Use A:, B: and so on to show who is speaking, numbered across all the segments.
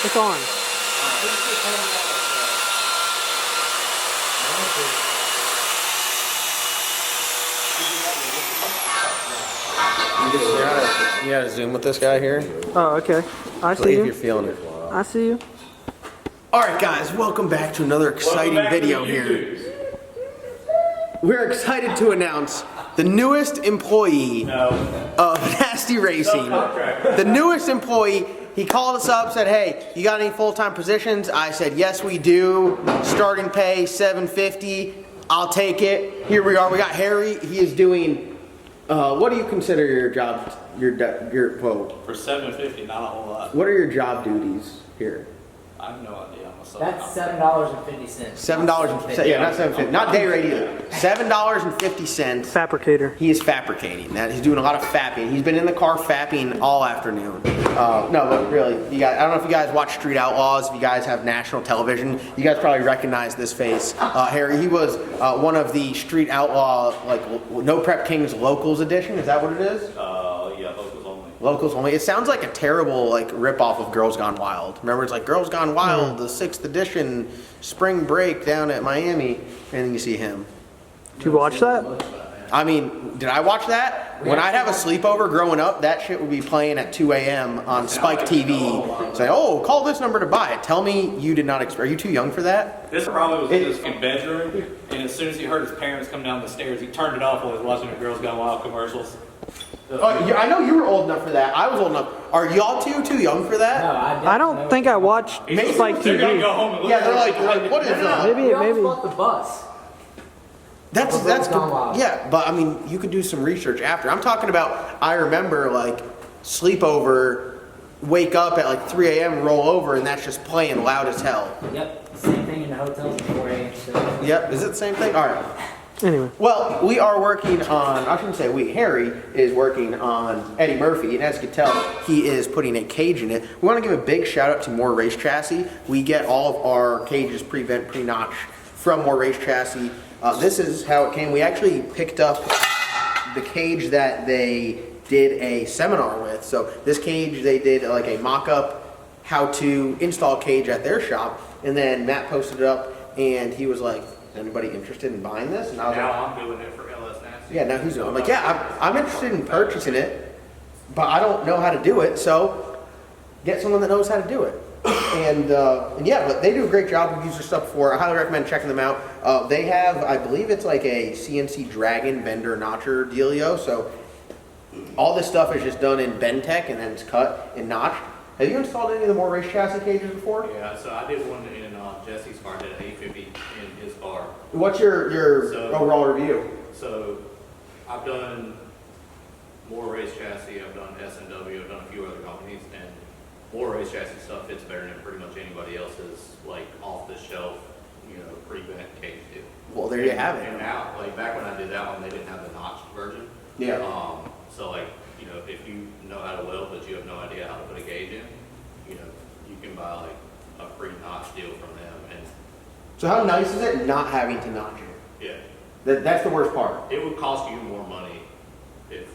A: It's on.
B: You gotta zoom with this guy here.
A: Oh, okay. I see
B: See if
A: you.
B: you're feeling it.
A: I see you.
B: Alright guys, welcome back to another exciting video here. We're excited to announce the newest employee of Nasty Racing. The newest employee, he called us up, said, hey, you got any full-time positions? I said, yes we do. Starting pay, $750. I'll take it. Here we are, we got Harry. He is doing, what do you consider your job, whoa.
C: For $750, not a whole lot.
B: What are your job duties here?
C: I have no idea.
D: That's $7.50.
B: $7.50. Yeah, not $7.50. Not day rate either. $7.50.
A: Fabricator.
B: He is fabricating. That he's doing a lot of fapping. He's been in the car fapping all afternoon. No, but really, you guys. I don't know if you guys watch Street Outlaws. If you guys have national television, you guys probably recognize this face. Harry. He was one of the Street Outlaw, like No Prep Kings Locals edition. Is that what it is?
C: Yeah, locals only.
B: Locals only. It sounds like a terrible like ripoff of Girls Gone Wild. Remember, it's like Girls Gone Wild, the 6th edition, spring break down at Miami, and then you see him.
A: Did you watch that?
B: I mean, did I watch that? When I'd have a sleepover growing up, that shit would be playing at 2 a.m. on Spike TV. Say, oh, call this number to buy it. Tell me you did not are you too young for that?
C: This probably was in his bedroom, and as soon as he heard his parents come down the stairs, he turned it off while he was watching the Girls Gone Wild commercials.
B: I know you were old enough for that. I was old enough. Are y'all too young for that?
D: No,
A: I don't think I watched Spike
C: They're gonna
A: TV.
C: go home and look
B: Yeah,
C: at
B: they're like, what is that?
A: Maybe,
D: We almost
A: maybe.
D: bought the bus.
B: That's
D: Gone Wild.
B: yeah, but I mean, you could do some research after. I'm talking about. I remember like sleepover, wake up at like 3 a.m., roll over, and that's just playing loud as hell.
D: Yep, same thing in the hotels at 4 a.m. So.
B: Yep, is it the same thing? All right.
A: Anyway.
B: Well, we are working on. I shouldn't say we. Harry is working on Eddie Murphy, and as you can tell, he is putting a cage in it. We want to give a big shout out to More Race Chassis. We get all of our cages pre-vent, pre-notch from More Race Chassis. This is how it came. We actually picked up the cage that they did a seminar with. So this cage, they did like a mock-up how to install cage at their shop. And then Matt posted it up and he was like, is anybody interested in buying this? And I was
C: now
B: like,
C: I'm doing it for LS Nasty.
B: yeah, now he's like, yeah, I'm interested in purchasing it, but I don't know how to do it. So get someone that knows how to do it. And yeah, but they do a great job. We've used their stuff before. I highly recommend checking them out. They have, I believe it's like a CNC Dragon bender notcher dealio. So all this stuff is just done in Bentech and then it's cut and notched. Have you installed any of the More Race Chassis cages before?
C: Yeah, so I did one in Jesse's car, did an 850 in his car.
B: What's your overall review?
C: So I've done More Race Chassis, I've done S&W, I've done a few other companies, and More Race Chassis stuff fits better than pretty much anybody else's, like, off-the-shelf, you know, pre-vent cage deal.
B: Well, there you have it.
C: And now, like, back when I did that one, they didn't have the notched version.
B: Yeah.
C: So, like, you know, if you know how to weld, but you have no idea how to put a gauge in, you know, you can buy, like, a pre-notched deal from them, and,
B: So how nice is it not having to notch it?
C: yeah,
B: That's the worst part.
C: it would cost you more money if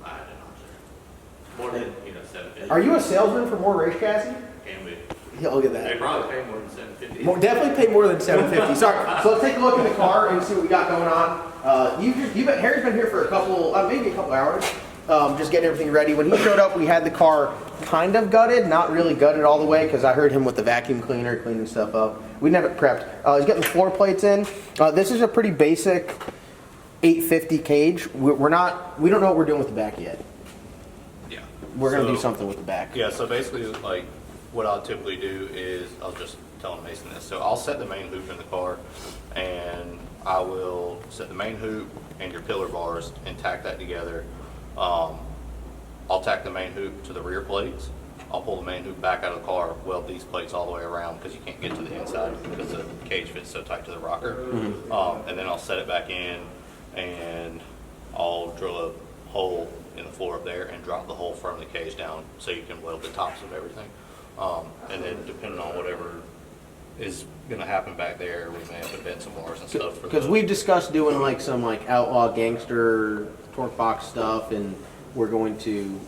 C: I had to notch it. More than, you know, $750.
B: Are you a salesman for More Race Chassis?
C: Can be.
B: Yeah, look at
C: They
B: that.
C: probably pay more than $750.
B: Definitely pay more than $750. Sorry. So let's take a look in the car and see what we got going on. Harry's been here for maybe a couple hours, just getting everything ready. When he showed up, we had the car kind of gutted, not really gutted all the way, because I heard him with the vacuum cleaner cleaning stuff up. We didn't have it prepped. He's getting the floor plates in. This is a pretty basic 850 cage. We don't know what we're doing with the back yet.
C: Yeah.
B: We're gonna do something with the back.
C: Yeah, so basically, like, what I'll typically do is, I'll just tell Mason this. So I'll set the main hoop in the car, and I will set the main hoop and your pillar bars and tack that together. I'll tack the main hoop to the rear plates. I'll pull the main hoop back out of the car, weld these plates all the way around because you can't get to the inside because the cage fits so tight to the rocker. And then I'll set it back in, and I'll drill a hole in the floor up there and drop the hole from the cage down so you can weld the tops of everything. And then depending on whatever is going to happen back there, we may have to bend some bars and stuff.
B: Because we've discussed doing like some like outlaw gangster torque box stuff and we're going to,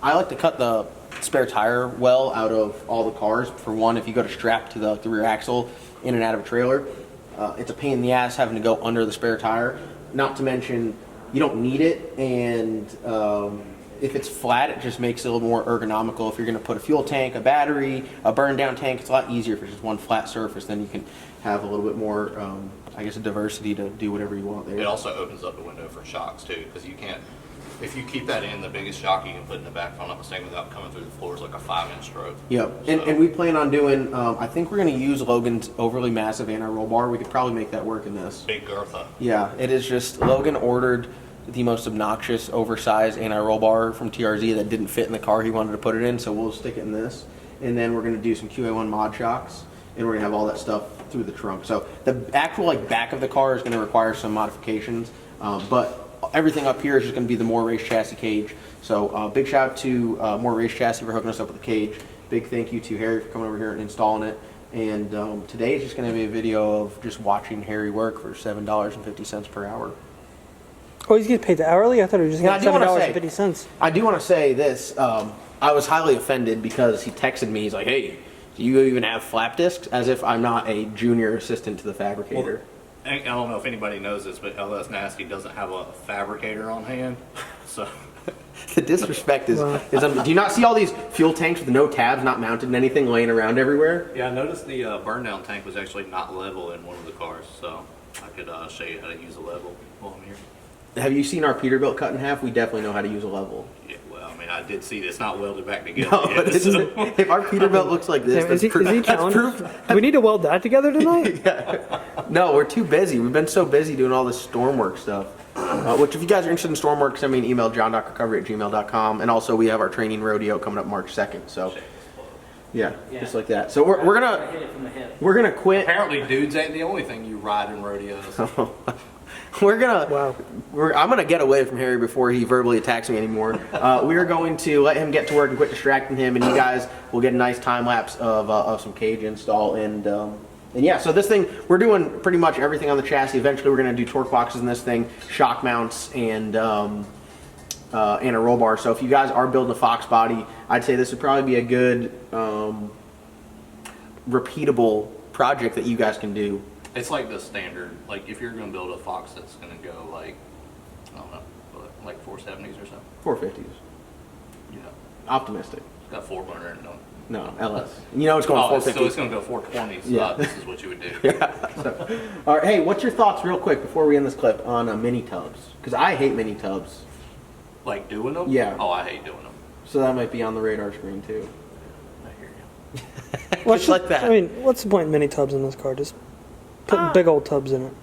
B: I like to cut the spare tire well out of all the cars. For one, if you go to strap to the rear axle in and out of a trailer, it's a pain in the ass having to go under the spare tire. Not to mention, you don't need it, and if it's flat, it just makes it a little more ergonomical. If you're going to put a fuel tank, a battery, a burn down tank, it's a lot easier if it's just one flat surface. Then you can have a little bit more, I guess, a diversity to do whatever you want there.
C: It also opens up the window for shocks too, because you can't, if you keep that in, the biggest shock you can put in the back, if I'm not mistaken, without coming through the floor is like a 5-inch stroke.
B: Yep, and we plan on doing, I think we're going to use Logan's overly massive anti-roll bar. We could probably make that work in this.
C: Big Gertha.
B: Yeah, it is just, Logan ordered the most obnoxious, oversized anti-roll bar from TRZ that didn't fit in the car he wanted to put it in, so we'll stick it in this. And then we're going to do some QA1 mod shocks, and we're going to have all that stuff through the trunk. So the actual back of the car is going to require some modifications, but everything up here is just going to be the More Race Chassis cage. So big shout out to More Race Chassis for hooking us up with the cage. Big thank you to Harry for coming over here and installing it. And today is just going to be a video of just watching Harry work for $7.50 per hour.
A: Oh, he's getting paid the hourly? I thought he was just
B: And I
A: getting
B: do wanna
A: $7.50.
B: I do want to say this. I was highly offended because he texted me. He's like, "Hey, do you even have flap discs?" As if I'm not a junior assistant to the fabricator.
C: Well, I don't know if anybody knows this, but LS Nasty doesn't have a fabricator on hand, so.
B: The disrespect is,
A: Wow.
B: do you not see all these fuel tanks with no tabs, not mounted in anything, laying around everywhere?
C: Yeah, I noticed the burn down tank was actually not level in one of the cars, so I could show you how to use a level while I'm here.
B: Have you seen our Peterbilt cut in half? We definitely know how to use a level.
C: Yeah, well, I mean, I did see it's not welded back together
B: No,
C: yet,
B: this
C: so.
B: if our Peterbilt looks like this,
A: Damn, is he
B: that's
A: challenged?
B: proof.
A: Do we need to weld that together tonight?
B: No, we're too busy. We've been so busy doing all this stormwork stuff. Which, if you guys are interested in stormwork, send me an email, john.recovery@gmail.com. And also, we have our training rodeo coming up March 2nd. So, yeah, just like that. So we're
D: I hit it from the hip.
B: gonna quit.
C: Apparently, dudes ain't the only thing you ride in rodeos.
B: We're gonna.
A: Wow.
B: I'm gonna get away from Harry before he verbally attacks me anymore. We are going to let him get to work and quit distracting him, and you guys will get a nice time lapse of some cage install and yeah. So this thing, we're doing pretty much everything on the chassis. Eventually, we're gonna do torque boxes in this thing, shock mounts, and a roll bar. So if you guys are building a Fox body, I'd say this would probably be a good repeatable project that you guys can do.
C: It's like the standard, like if you're going to build a Fox that's going to go like, I don't know, like 470s or something.
B: 450s.
C: Yeah.
B: Optimistic.
C: It's got 4 burner in it.
B: No, LS. You know it's going 450.
C: So it's going to go 420s.
B: Yeah.
C: This is what you would do.
B: Yeah. So, all right. Hey, what's your thoughts, real quick, before we end this clip, on mini tubs? Because I hate mini tubs.
C: Like doing them?
B: Yeah.
C: Oh, I hate doing them.
B: So that might be on the radar screen too.
C: I hear you.
A: What's
B: like that.
A: I mean, what's the point in mini tubs in this car? Just put big old tubs in it.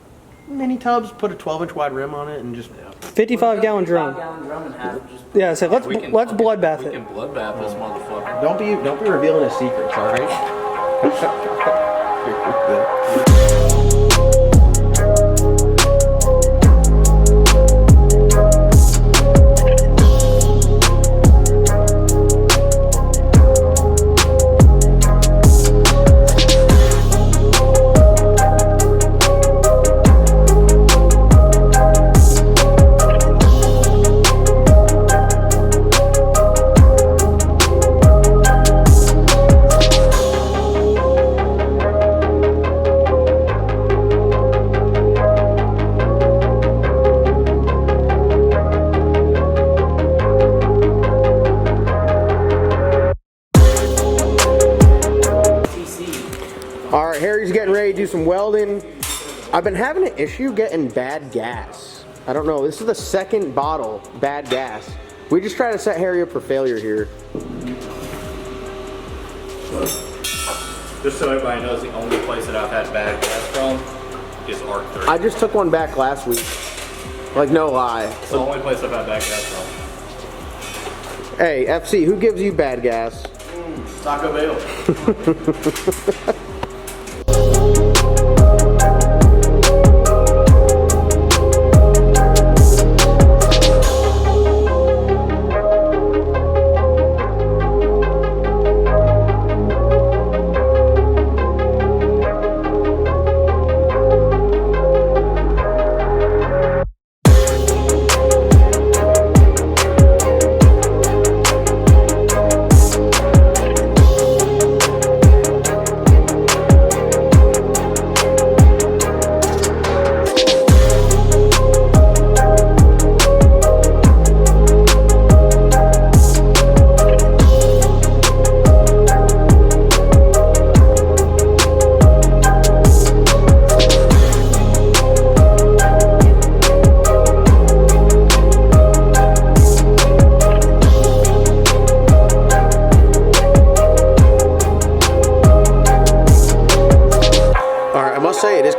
B: Mini tubs, put a 12-inch wide rim on it, and just
A: 55-gallon drum.
D: 5-gallon drum and have it just.
A: Yeah, so let's
C: We can
A: bloodbath
C: We can
A: it.
C: bloodbath this motherfucker.
B: don't be revealing his secrets, all right? All right, Harry's getting ready to do some welding. I've been having an issue getting bad gas. I don't know. This is the second bottle bad gas. We just try to set Harry up for failure here.
C: Just so everybody knows, the only place that I've had bad gas from is Arc 3.
B: I just took one back last week. Like, no lie.
C: It's the only place I've had bad gas from.
B: Hey, FC, who gives you bad gas?
C: Taco Bell.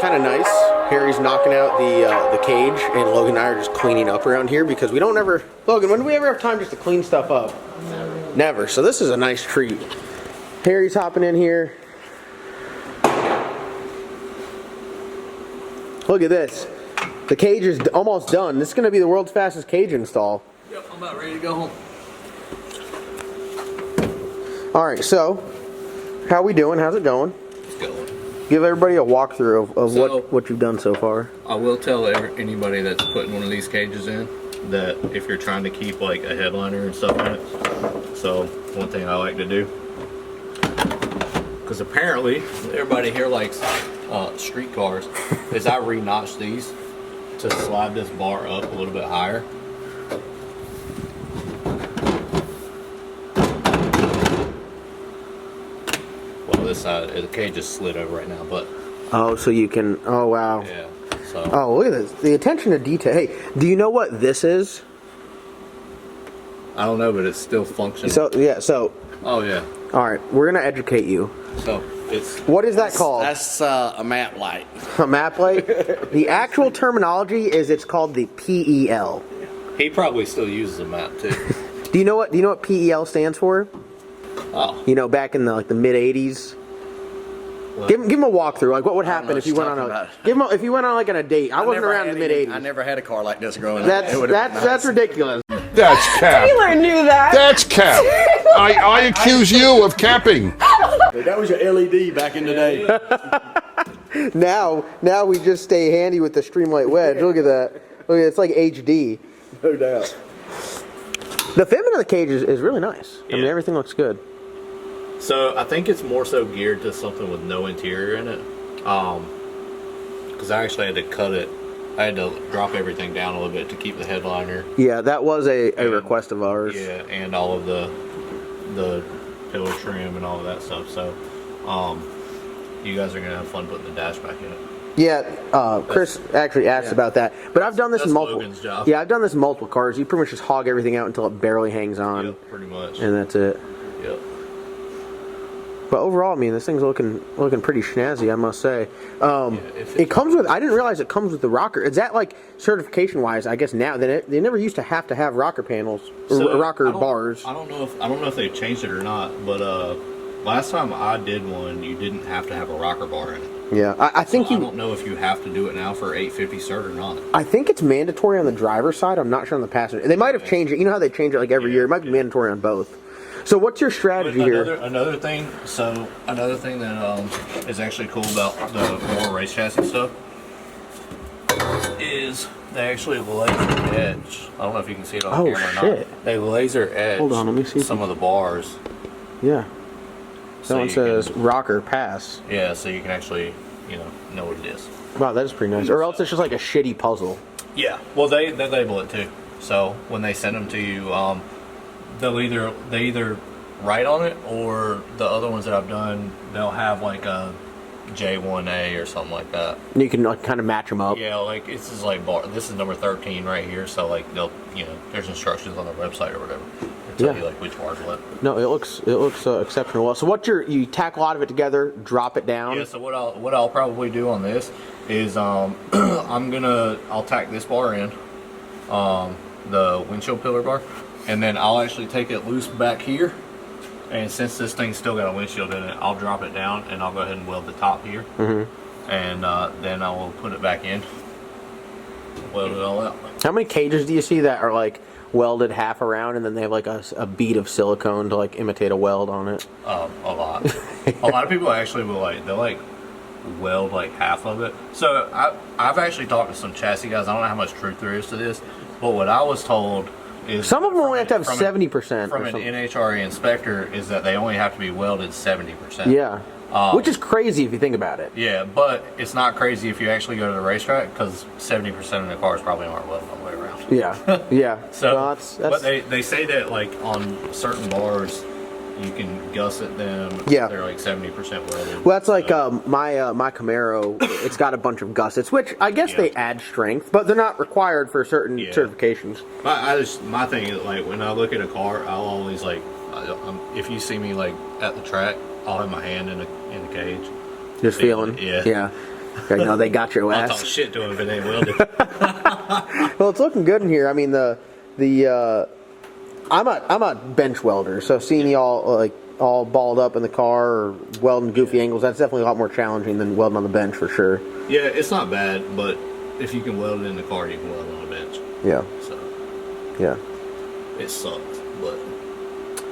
B: kind of nice. Harry's knocking out the cage, and Logan and I are just cleaning up around here because we don't ever... Logan, when do we ever have time just to clean stuff up? Never. So this is a nice treat. Harry's hopping in here. Look at this. The cage is almost done. This is going to be the world's fastest cage install.
E: Yep, I'm about ready to go home.
B: All right, so how we doing? How's it going?
E: It's going.
B: Give everybody a walkthrough of what you've done so far.
E: I will tell anybody that's putting one of these cages in that if you're trying to keep like a headliner and stuff in it. So one thing I like to do, because apparently everybody here likes street cars, is I re-notch these to slide this bar up a little bit higher. Well, this side, the cage is slid over right now, but...
B: Oh, so you can... Oh, wow.
E: Yeah, so...
B: Oh, look at this. The attention to detail. Hey, do you know what this is?
E: I don't know, but it's still functional.
B: So, yeah, so...
E: Oh, yeah.
B: All right, we're going to educate you.
E: So, it's...
B: What is that called?
F: That's a map light.
B: A map light? The actual terminology is it's called the PEL.
E: He probably still uses a map, too.
B: Do you know what PEL stands for?
E: Oh.
B: You know, back in the mid 80s. Give him a walkthrough. Like, what would happen if you went on if you went on like on a date? I wasn't around in the mid 80s.
F: I never had a car like this growing up.
B: That's ridiculous.
G: That's cap.
H: Taylor knew that.
G: That's cap. I accuse you of capping.
F: That was your LED back in the day.
B: Now we just stay handy with the Streamlight Wedge. Look at that. Look at it's like HD.
F: No doubt.
B: The fitment of the cage is really nice. I mean,
E: Yeah.
B: everything looks good.
E: So, I think it's more so geared to something with no interior in it. Because I actually had to cut it. I had to drop everything down a little bit to keep the headliner.
B: Yeah, that was a request of ours.
E: Yeah, and all of the pillar trim and all of that stuff. So, you guys are going to have fun putting the dash back in it.
B: Yeah, Chris actually asked about that, but I've done this in
E: That's
B: multiple.
E: Logan's job.
B: Yeah, I've done this in multiple cars. You pretty much just hog everything out until it barely hangs on,
E: Yep, pretty much.
B: and that's it.
E: Yep.
B: But overall, I mean, this thing's looking pretty snazzy, I must say.
E: if
B: It comes with. I didn't realize it comes with the rocker. Is that like certification wise? I guess now that they never used to have rocker panels or
E: So,
B: rocker
E: I don't-
B: bars.
E: I don't know if they've changed it or not, but last time I did one, you didn't have to have a rocker bar in it.
B: Yeah, I think
E: I don't know if you have to do it now for 850 cert or not.
B: I think it's mandatory on the driver's side. I'm not sure on the passenger. They might have changed it. You know how they change it like every year. It might be mandatory on both. So what's your strategy here?
E: Another thing that is actually cool about the more race chassis stuff is they actually laser edge. I don't know if you can see it on camera or
B: shit.
E: not. They laser edge.
B: Hold on, let me see.
E: Some of the bars.
B: Yeah.
E: So
B: That one
E: you
B: says rocker pass.
E: Yeah, so you can actually know what it is.
B: Wow, that is pretty nice. Or else it's just like a shitty puzzle.
E: Yeah, well they label it too. So when they send them to you, they either write on it, or the other ones that I've done, they'll have like a J1A or something like that.
B: And you can like kind of match them up.
E: Yeah, like this is number 13 right here. So like they'll there's instructions on their website or whatever. They tell you like which bars what.
B: No, it looks exceptional. Well, so you tack a lot of it together, drop it down.
E: Yeah. So what I'll probably do on this is I'll tack this bar in, the windshield pillar bar. And then I'll actually take it loose back here, and since this thing's still got a windshield in it, I'll drop it down and I'll go ahead and weld the top here, and then I will put it back in, weld it all out.
B: How many cages do you see that are like welded half around, and then they have like a bead of silicone to like imitate a weld on it?
E: A lot. A lot of people actually will they'll weld like half of it. So I've actually talked to some chassis guys. I don't know how much truth there is to this, but what I was told is
B: some of them only have to have
E: from
B: 70%
E: from an NHRA inspector is that they only have to be welded 70%.
B: Yeah, which is crazy if you think about it.
E: Yeah, but it's not crazy if you actually go to the racetrack, because 70% of the cars probably aren't welded all the way around.
B: Yeah, yeah.
E: So,
B: well,
E: but they say that like on certain bars, you can gusset them.
B: Yeah.
E: They're like 70% welded.
B: Well, that's like my Camaro. It's got a bunch of gussets, which I guess they add strength, but they're not required for certain certifications.
E: My thing is like when I look at a car, I'll always if you see me like at the track, I'll have my hand in the cage.
B: Just feeling.
E: Yeah.
B: Yeah. Okay, no, they got your
E: I'll talk
B: ass.
E: shit to him if it ain't welded.
B: Well, it's looking good in here. I mean, I'm a bench welder, so seeing y'all all balled up in the car or welding goofy angles, that's definitely a lot more challenging than welding on the bench for sure.
E: Yeah, it's not bad, but if you can weld it in the car, you can weld it on a bench.
B: Yeah,
E: So
B: yeah,
E: it sucks, but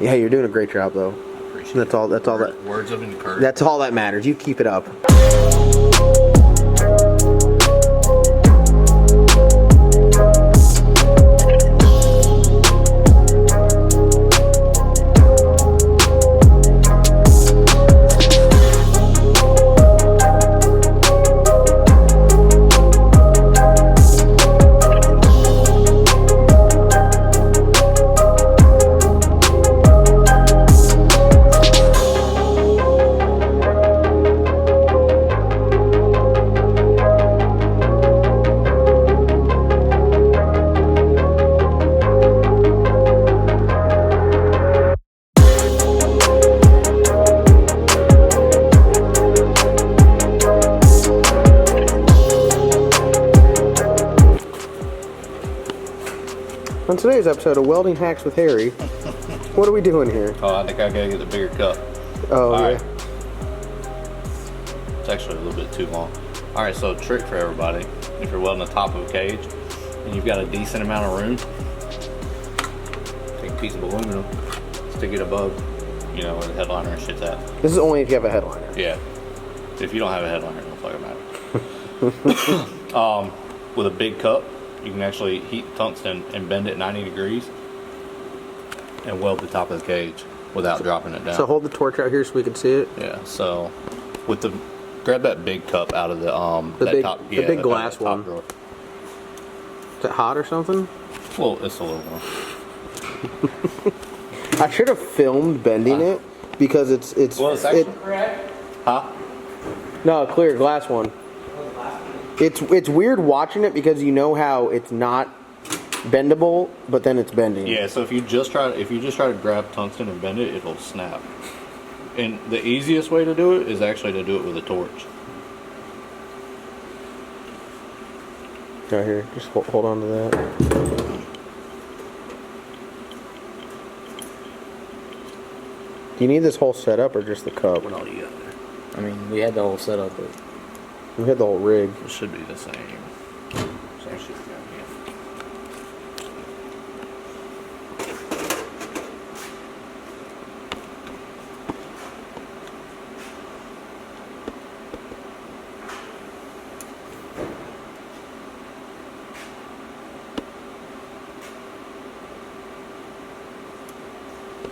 B: yeah. You're doing a great job, though.
E: I appreciate
B: That's
E: it.
B: all. That's all that.
E: Words of encouragement.
B: That's all that matters. You keep it up. On today's episode of Welding Hacks with Harry, what are we doing here?
E: Oh, I think I gotta get the bigger cup.
B: Oh,
E: All
B: yeah.
E: right. It's actually a little bit too long. All right, so trick for everybody: if you're welding the top of a cage and you've got a decent amount of room, take a piece of aluminum, stick it above, you know, where the headliner and shit's at.
B: This is only if you have a headliner.
E: Yeah. If you don't have a headliner, it don't fucking matter. With a big cup, you can actually heat tungsten and bend it 90 degrees and weld the top of the cage without dropping it down.
B: So hold the torch out here so we can see it.
E: Yeah, so with the grab that big cup out of the
B: The big glass
E: top
B: one.
E: drawer.
B: Is it hot or something?
E: Well, it's a little one.
B: I should have filmed bending it because it's
E: Well, it's actually huh?
B: no, clear glass one. It's weird watching it because you know how it's not bendable, but then it's bending.
E: Yeah, so if you just try to grab tungsten and bend it, it'll snap. And the easiest way to do it is actually to do it with a torch.
B: Right here, just hold on to that. Do you need this whole setup or just the cup?
E: What all you got there?
D: I mean, we had the whole setup, but
B: We had the whole rig.
E: It should be the same. Same shit down here.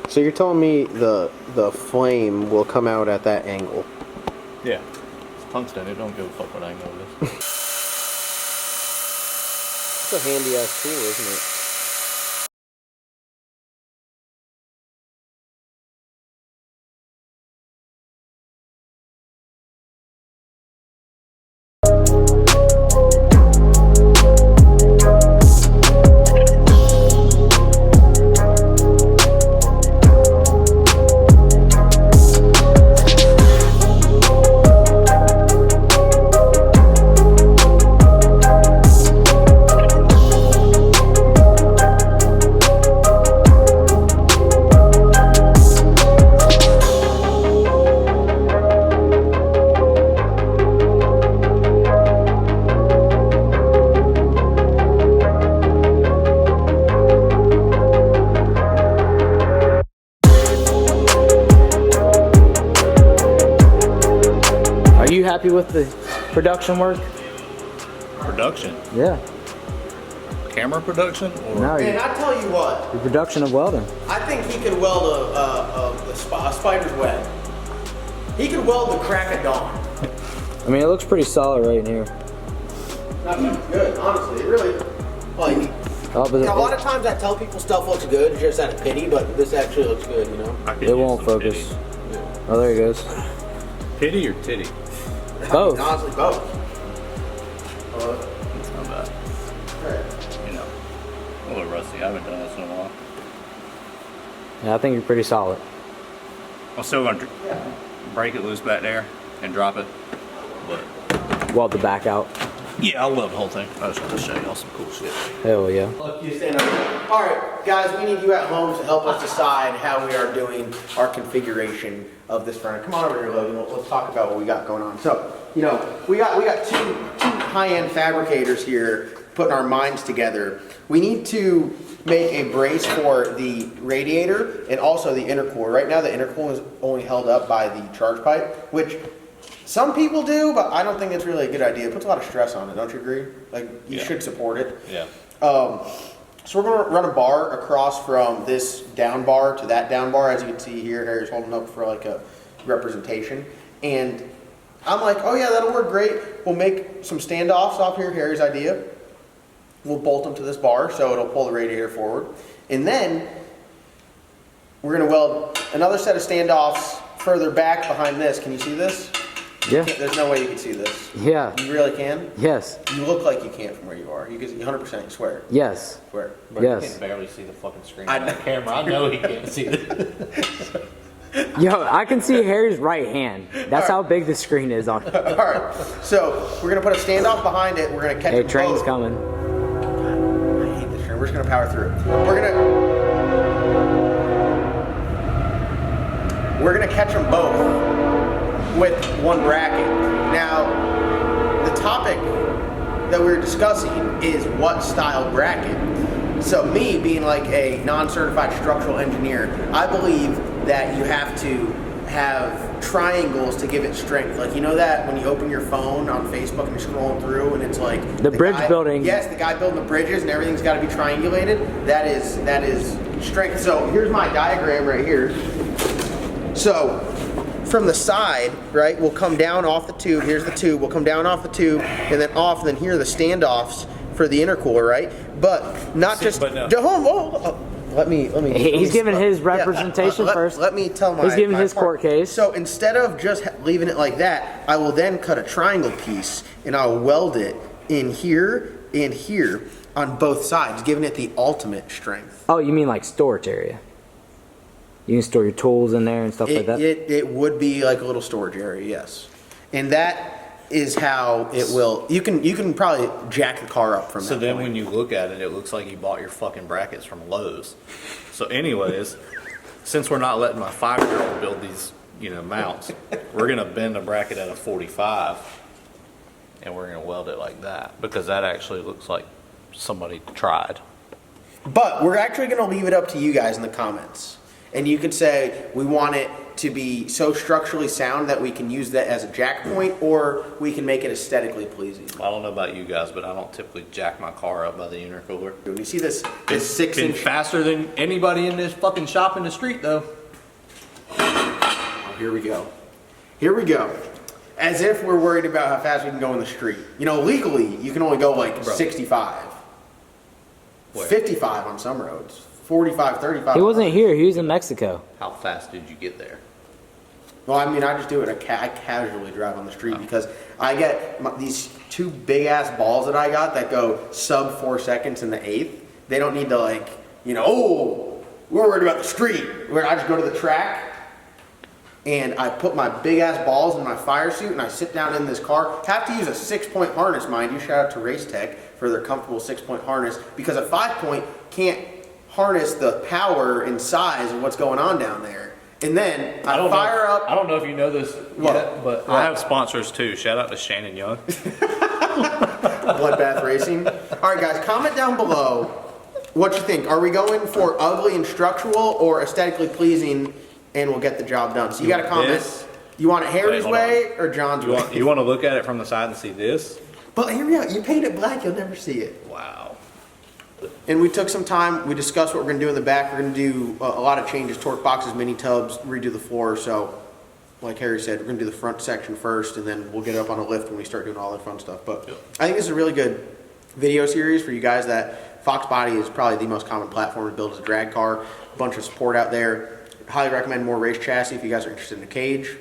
B: So you're telling me the flame will come out at that angle?
E: Yeah. It's tungsten. It don't give a fuck what angle it is.
B: It's a handy ass tool, isn't it?
D: are you happy with the production work?
E: Production?
D: Yeah.
E: Camera production? Or
D: No,
B: Man,
D: your
B: I tell you what,
D: production of welding.
B: I think he could weld a spider's web. He could weld the crack of dawn.
D: I mean, it looks pretty solid right in here.
B: That looks good, honestly. It really, like,
D: Oh, but
B: a lot of times I tell people stuff looks good just out of pity, but this actually looks good, you know?
E: I could
D: it
E: use
D: won't
E: some
D: focus. Oh, there he goes.
E: Pity or titty?
D: Both.
B: Honestly, both.
E: It's not bad. You know, a little rusty. I haven't done this in a while.
D: Yeah, I think you're pretty solid.
E: I'm still going to break it loose back there and drop it, but
D: weld the back out.
E: Yeah, I'll weld the whole thing. I just want to show y'all some cool shit.
D: Hell yeah.
B: Look, you stand up. All right, guys, we need you at home to help us decide how we are doing our configuration of this furnace. Come on over here, Logan. Let's talk about what we got going on. So, you know, we got two high-end fabricators here putting our minds together. We need to make a brace for the radiator and also the intercooler. Right now, the intercooler is only held up by the charge pipe, which some people do, but I don't think it's really a good idea. It puts a lot of stress on it, don't you agree? Like, you should support it.
C: Yeah.
B: So we're gonna run a bar across from this down bar to that down bar. As you can see here, Harry's holding up for like a representation. And I'm like, oh yeah, that'll work great. We'll make some standoffs off here, Harry's idea. We'll bolt them to this bar so it'll pull the radiator forward. And then we're gonna weld another set of standoffs further back behind this. Can you see this?
D: Yeah.
B: There's no way you can see this.
D: Yeah.
B: You really can?
D: Yes.
B: You look like you can't from where you are. You can 100%, you swear.
D: Yes.
B: Swear.
C: Bro,
D: Yes.
C: You can barely see the fucking screen
B: I
C: on that camera. I know he can't see it.
D: Yo, I can see Harry's right hand. That's how big the screen is on it.
B: All right, so we're gonna put a standoff behind it. We're gonna catch
D: Hey,
B: them
D: train's
B: both.
D: coming.
B: I hate this train. We're just gonna power through it. We're gonna catch them both with one bracket. Now, the topic that we're discussing is what style bracket. So me being like a non-certified structural engineer, I believe that you have to have triangles to give it strength. Like, you know that when you open your phone on Facebook and you're scrolling through and it's like
D: The bridge building.
B: Yes, the guy building the bridges and everything's got to be triangulated. That is strength. So here's my diagram right here. So from the side, right, we'll come down off the tube. Here's the tube. We'll come down off the tube and then off. And then here are the standoffs for the intercooler, right? But not just.
C: But no.
B: Let me.
D: He's giving his representation first.
B: Let me tell my.
D: He's giving
B: my
D: his
B: part.
D: court case.
B: So instead of just leaving it like that, I will then cut a triangle piece and I'll weld it in here and here on both sides, giving it the ultimate strength.
D: Oh, you mean like storage area? You can store your tools in there and stuff like that?
B: It would be like a little storage area, yes. And that is how it will. You can probably jack the car up from
C: So
B: that
C: then
B: point.
C: when you look at it, it looks like you bought your fucking brackets from Lowe's. So anyways, since we're not letting my 5-year-old build these, mounts, we're gonna bend a bracket at a 45 and we're gonna weld it like that because that actually looks like somebody tried.
B: But we're actually going to leave it up to you guys in the comments. And you could say, we want it to be so structurally sound that we can use that as a jack point, or we can make it aesthetically pleasing.
C: I don't know about you guys, but I don't typically jack my car up by the intercooler.
B: When you see this
C: Been
B: 6-inch.
C: faster than anybody in this fucking shop in the street though.
B: Oh, here we go. Here we go. As if we're worried about how fast we can go in the street. Legally, you can only go like 65.
C: Where?
B: 55 on some roads. 45, 35.
D: He wasn't here. He was in Mexico.
C: How fast did you get there?
B: Well, I mean, I just do it. I casually drive on the street because I get these two big ass balls that I got that go sub 4 seconds in the eighth. They don't need to we're worried about the street. Where I just go to the track and I put my big ass balls in my fire suit and I sit down in this car. Have to use a 6-point harness, mind you. Shout out to Race Tech for their comfortable 6-point harness, because a 5-point can't harness the power and size of what's going on down there. And then I fire up.
C: I don't know if you know this yet, but I have sponsors too. Shout out to Shannon Young.
B: Bloodbath Racing. All right, guys, comment down below what you think. Are we going for ugly and structural or aesthetically pleasing, and we'll get the job done? So you got to comment.
C: This?
B: You want it Harry's
C: Wait, hold
B: way or John's way?
C: You want to look at it from the side and see this?
B: But here we go. You paint it black, you'll never see it.
C: Wow.
B: And we took some time. We discussed what we're going to do in the back. We're going to do a lot of changes: torque boxes, mini tubs, redo the floor. So, like Harry said, we're going to do the front section first, and then we'll get it up on a lift when we start doing all the fun stuff. But I think this is a really good video series for you guys. That Fox Body is probably the most common platform to build as a drag car. A bunch of support out there. Highly recommend More Race Chassis if you guys are interested in a cage.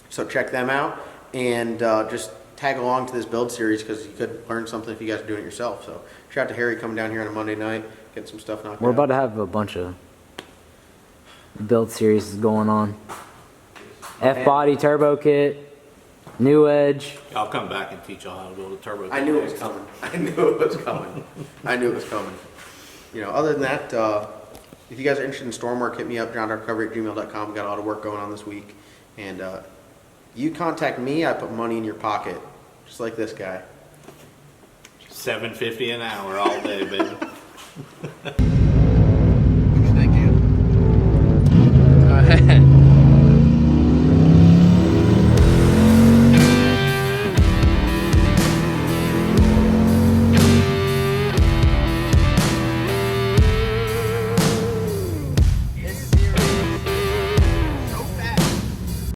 B: So check them out and just tag along to this build series, because you could learn something if you guys are doing it yourself. So shout out to Harry coming down here on a Monday night, getting some stuff knocked out.
D: We're about to have a bunch of build series going on. F-body turbo kit. New Edge.
E: I'll come back and teach y'all how to build a turbo.
B: I knew it was coming. I knew it was coming. I knew it was coming. You know, other than that, if you guys are interested in storm work, hit me up, johndarkcovery@gmail.com. We got a lot of work going on this week. And you contact me, I put money in your pocket, just like this guy.
E: $7.50 an hour all day, baby.